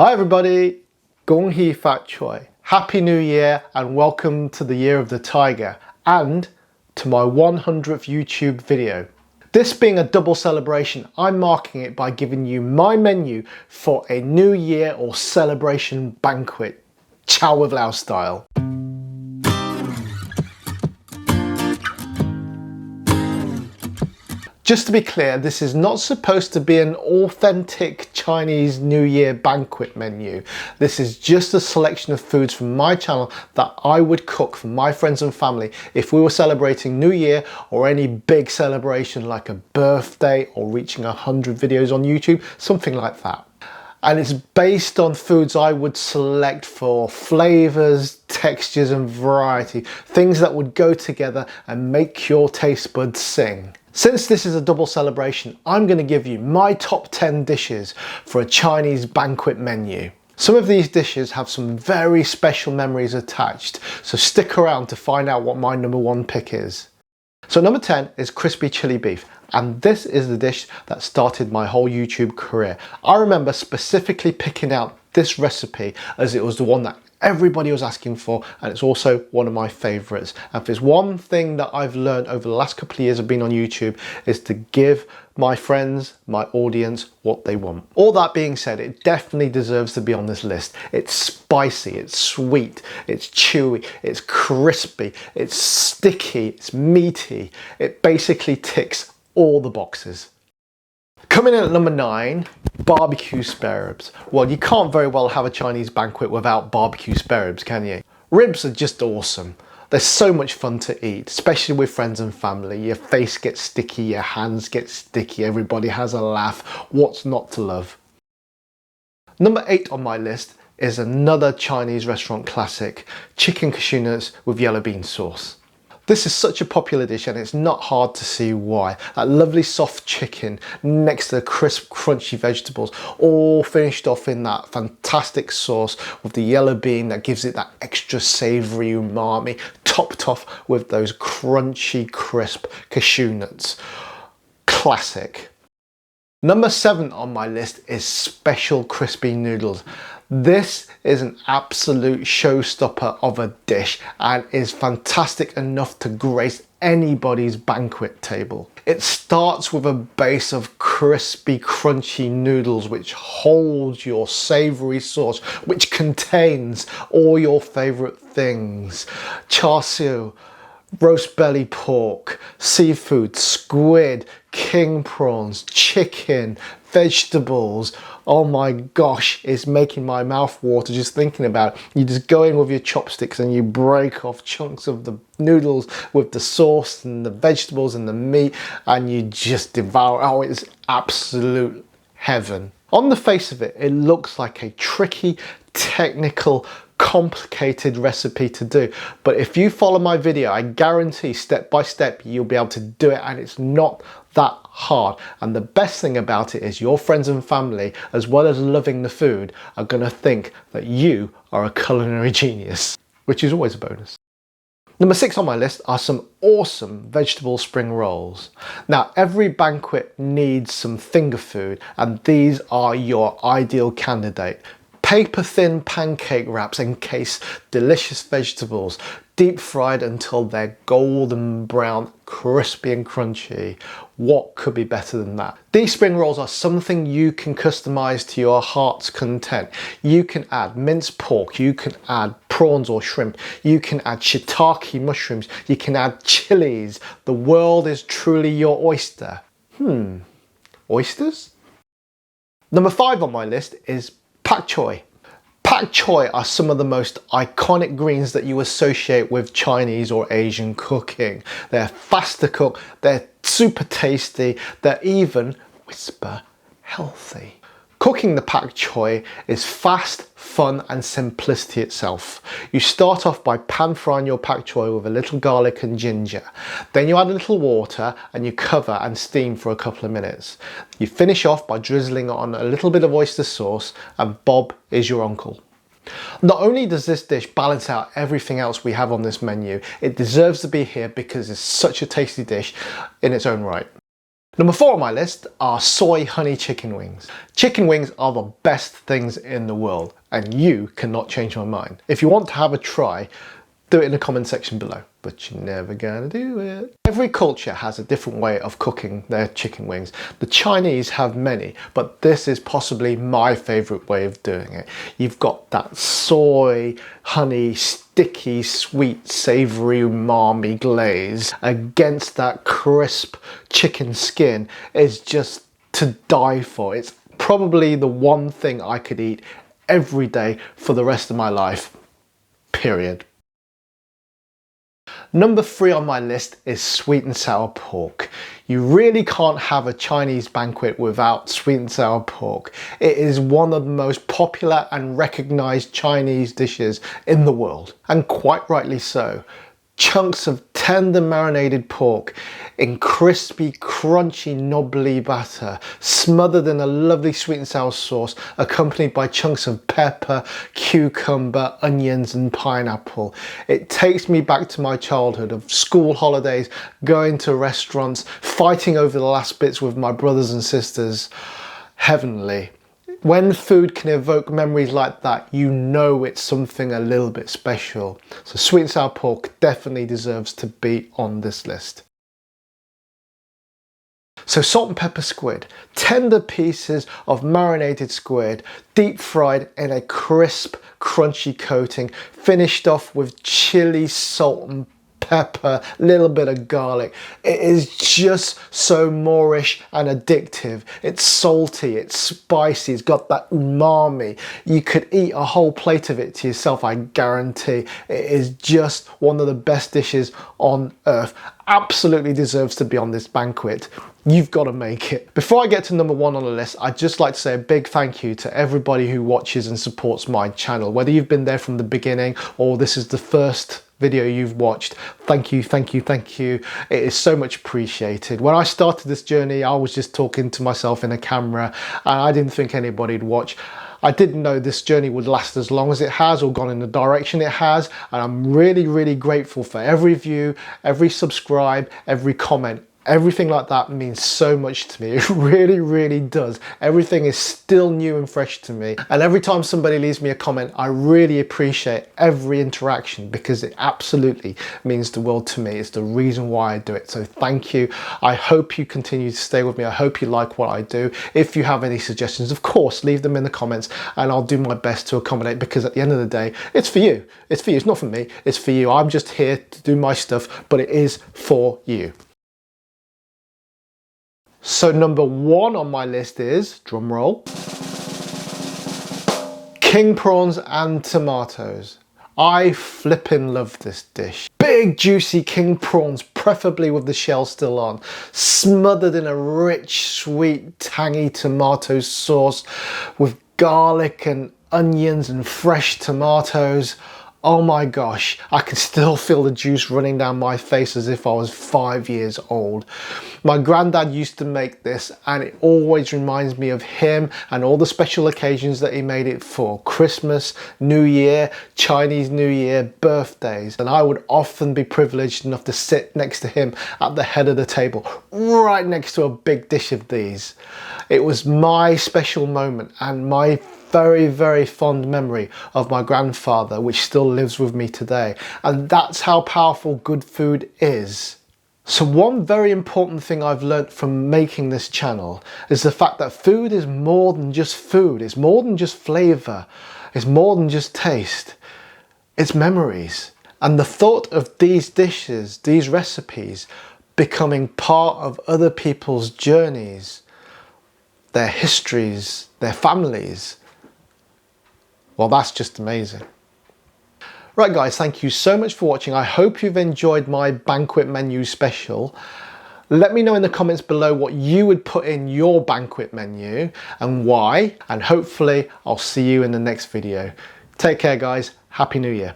Hi everybody, Gong Hee Pak Choi. Happy New Year and welcome to the Year of the Tiger and to my 100th YouTube video. This being a double celebration, I'm marking it by giving you my menu for a New Year or celebration banquet, Chow with Lao style. Just to be clear, this is not supposed to be an authentic Chinese New Year banquet menu. This is just a selection of foods from my channel that I would cook for my friends and family if we were celebrating New Year or any big celebration like a birthday or reaching 100 videos on YouTube, something like that. And it's based on foods I would select for flavors, textures and variety, things that would go together and make your taste buds sing. Since this is a double celebration, I'm going to give you my top 10 dishes for a Chinese banquet menu. Some of these dishes have some very special memories attached, so stick around to find out what my number one pick is. So number 10 is crispy chili beef, and this is the dish that started my whole YouTube career. I remember specifically picking out this recipe as it was the one that everybody was asking for, and it's also one of my favorites. And if there's one thing that I've learned over the last couple of years of being on YouTube, is to give my friends, my audience, what they want. All that being said, it definitely deserves to be on this list. It's spicy, it's sweet, it's chewy, it's crispy, it's sticky, it's meaty. It basically ticks all the boxes. Coming in at number 9, BBQ Spares. Well, you can't very well have a Chinese banquet without BBQ Spares, can you? Ribs are just awesome. They're so much fun to eat, especially with friends and family. Your face gets sticky, your hands get sticky, everybody has a laugh. What's not to love? Number 8 on my list is another Chinese restaurant classic, chicken cashew nuts with yellow bean sauce. This is such a popular dish and it's not hard to see why. That lovely soft chicken next to the crisp crunchy vegetables, all finished off in that fantastic sauce with the yellow bean that gives it that extra savoury umami, topped off with those crunchy crisp cashew nuts. Classic. Number 7 on my list is special crispy noodles. This is an absolute showstopper of a dish and is fantastic enough to grace anybody's banquet table. It starts with a base of crispy, crunchy noodles which holds your savoury sauce, which contains all your favourite things. Char siu, roast belly pork, seafood, squid, king prawns, chicken, vegetables. Oh my gosh, it's making my mouth water just thinking about it. You just go in with your chopsticks and you break off chunks of the noodles with the sauce and the vegetables and the meat and you just devour. Oh, it's absolute heaven. On the face of it, it looks like a tricky, technical, complicated recipe to do, but if you follow my video, I guarantee step by step you'll be able to do it, and it's not that hard. And the best thing about it is your friends and family, as well as loving the food, are going to think that you are a culinary genius, which is always a bonus. Number 6 on my list are some awesome vegetable spring rolls. Now, every banquet needs some finger food, and these are your ideal candidate. Paper thin pancake wraps encase delicious vegetables, deep fried until they're golden brown, crispy and crunchy. What could be better than that? These spring rolls are something you can customize to your heart's content. You can add minced pork, you can add prawns or shrimp, you can add shiitake mushrooms, you can add chilies. The world is truly your oyster. Oysters? Number 5 on my list is Pak Choi. Pak Choi are some of the most iconic greens that you associate with Chinese or Asian cooking. They're fast to cook, they're super tasty, they're even, whisper, healthy. Cooking the Pak Choi is fast, fun and simplicity itself. You start off by pan frying your Pak Choi with a little garlic and ginger. Then you add a little water and you cover and steam for a couple of minutes. You finish off by drizzling on a little bit of oyster sauce and Bob is your uncle. Not only does this dish balance out everything else we have on this menu, it deserves to be here because it's such a tasty dish in its own right. Number 4 on my list are soy honey chicken wings. Chicken wings are the best things in the world, and you cannot change my mind. If you want to have a try, do it in the comment section below, but you're never gonna do it. Every culture has a different way of cooking their chicken wings. The Chinese have many, but this is possibly my favorite way of doing it. You've got that soy, honey, sticky, sweet, savory umami glaze against that crisp chicken skin is just to die for. It's probably the one thing I could eat every day for the rest of my life, period. Number 3 on my list is sweet and sour pork. You really can't have a Chinese banquet without sweet and sour pork. It is one of the most popular and recognized Chinese dishes in the world, and quite rightly so. Chunks of tender marinated pork in crispy, crunchy, knobbly batter, smothered in a lovely sweet and sour sauce, accompanied by chunks of pepper, cucumber, onions and pineapple. It takes me back to my childhood of school holidays, going to restaurants, fighting over the last bits with my brothers and sisters. Heavenly. When food can evoke memories like that, you know it's something a little bit special. So sweet and sour pork definitely deserves to be on this list. So salt and pepper squid, tender pieces of marinated squid, deep fried in a crisp, crunchy coating, finished off with chili, salt and pepper, little bit of garlic. It is just so Moorish and addictive. It's salty, it's spicy, it's got that umami. You could eat a whole plate of it to yourself, I guarantee. It is just one of the best dishes on earth. Absolutely deserves to be on this banquet. You've got to make it. Before I get to number 1 on the list, I'd just like to say a big thank you to everybody who watches and supports my channel. Whether you've been there from the beginning or this is the first video you've watched, thank you, thank you, thank you. It is so much appreciated. When I started this journey, I was just talking to myself in a camera and I didn't think anybody'd watch. I didn't know this journey would last as long as it has or gone in the direction it has, and I'm really, really grateful for every view, every subscribe, every comment. Everything like that means so much to me. It really, really does. Everything is still new and fresh to me. And every time somebody leaves me a comment, I really appreciate every interaction because it absolutely means the world to me. It's the reason why I do it. So thank you. I hope you continue to stay with me. I hope you like what I do. If you have any suggestions, of course, leave them in the comments and I'll do my best to accommodate, because at the end of the day, it's for you. It's for you. It's not for me. It's for you. I'm just here to do my stuff, but it is for you. So number 1 on my list is, drum roll, king prawns and tomatoes. I flippin' love this dish. Big juicy king prawns, preferably with the shell still on, smothered in a rich, sweet, tangy tomato sauce with garlic and onions and fresh tomatoes. Oh my gosh, I can still feel the juice running down my face as if I was 5 years old. My granddad used to make this and it always reminds me of him and all the special occasions that he made it for. Christmas, New Year, Chinese New Year, birthdays. And I would often be privileged enough to sit next to him at the head of the table, right next to a big dish of these. It was my special moment and my very, very fond memory of my grandfather, which still lives with me today. And that's how powerful good food is. So one very important thing I've learnt from making this channel is the fact that food is more than just food. It's more than just flavour. It's more than just taste. It's memories. And the thought of these dishes, these recipes, becoming part of other people's journeys, their histories, their families, well, that's just amazing. Right guys, thank you so much for watching. I hope you've enjoyed my banquet menu special. Let me know in the comments below what you would put in your banquet menu and why, and hopefully I'll see you in the next video. Take care guys, Happy New Year.